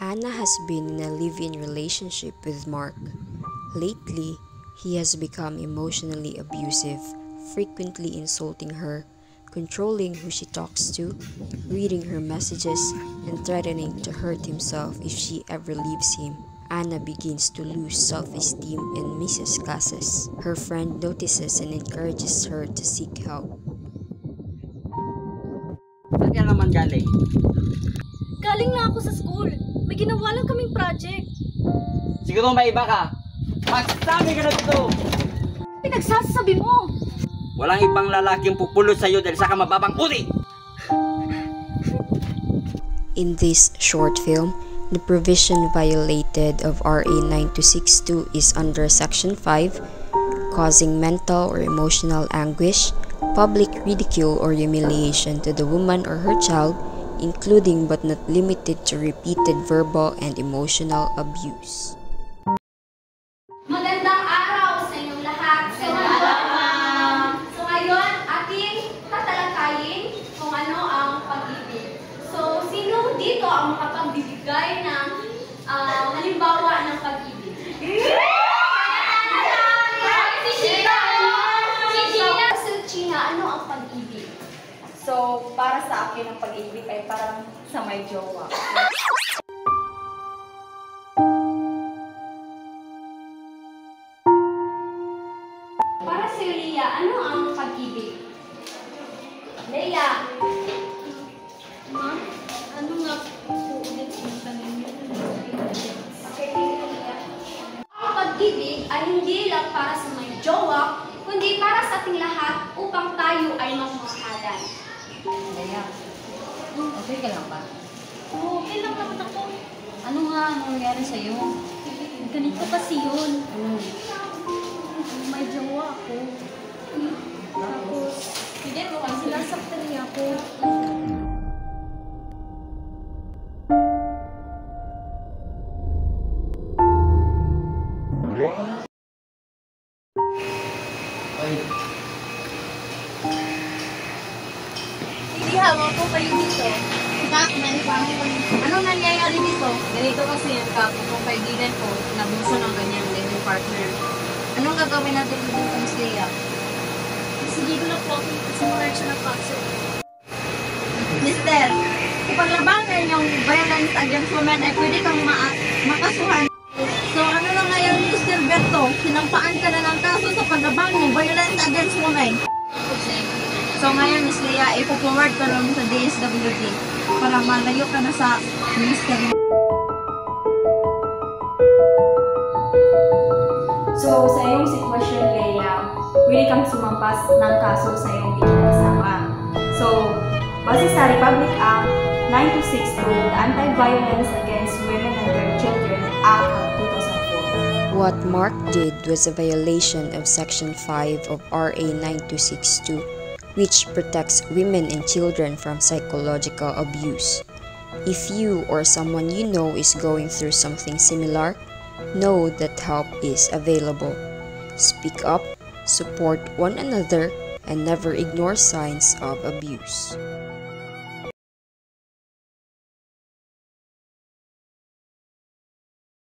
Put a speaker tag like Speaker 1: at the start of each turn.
Speaker 1: Anna has been in a live-in relationship with Mark. Lately, he has become emotionally abusive, frequently insulting her, controlling who she talks to, reading her messages, and threatening to hurt himself if she ever leaves him. Anna begins to lose self-esteem and misses classes. Her friend notices and encourages her to seek help.
Speaker 2: Saan ka naman galing?
Speaker 3: Galing na ako sa school. May ginawa lang kaming project.
Speaker 2: Siguro may iba ka. Magsabi ka na dito!
Speaker 3: Pinagsasabi mo!
Speaker 2: Walang ibang lalaking pupulot sa'yo dahil sa kamababang uri!
Speaker 1: In this short film, the provision violated of RA 9262 is under Section 5, causing mental or emotional anguish, public ridicule or humiliation to the woman or her child, including but not limited to repeated verbal and emotional abuse.
Speaker 4: Magandang araw sa inyong lahat. So ngayon, ating tatalakayin kung ano ang pag-ibig. So, sino dito ang makapagbibigay ng halimbawa ng pag-ibig? Si China, ano ang pag-ibig?
Speaker 3: So, para sa akin, ang pag-ibig ay parang sa may jowa.
Speaker 4: Para sa Leia, ano ang pag-ibig? Leia!
Speaker 3: Ma, ano nga po ulit yung tanong niyo?
Speaker 4: Okay, Leia. Ang pag-ibig ay hindi lang para sa may jowa, kundi para sa ating lahat upang tayo ay magmamahalan.
Speaker 5: Kaya, okay ka lang ba?
Speaker 3: Oo, okay lang naman ako.
Speaker 5: Ano nga ang nangyari sa'yo?
Speaker 3: Ganito kasi yun. May jowa ako. Tapos, hindi mo kasi sinasaktan niya ako. Hindi hawak ko kayo dito.
Speaker 5: Anong nangyayari dito? Ganito kasi yung kapo kong kaibigan ko, nabunso ng kanyang living partner. Anong gagawin natin dito, Miss Leia?
Speaker 3: Sige ko na po ako simulan siya ng concert.
Speaker 5: Mister, kung labanan yung violence against women ay pwede kang makasuhan. So ano na ngayon, Mr. Berto? Sinampaan ka na ng kaso sa paglaban ng violence against women. So ngayon, Miss Leia, ipo-forward ka lang sa DSWD para malayo ka na sa Minister.
Speaker 3: So, sa iyong sitwasyon, Leia, pwede kang sumampas ng kaso sa iyong ginagawa. So, base sa Republic Act 9262, the Anti-Violence Against Women and Their Children Act of 2004.
Speaker 1: What Mark did was a violation of Section 5 of RA 9262, which protects women and children from psychological abuse. If you or someone you know is going through something similar, know that help is available. Speak up, support one another, and never ignore signs of abuse.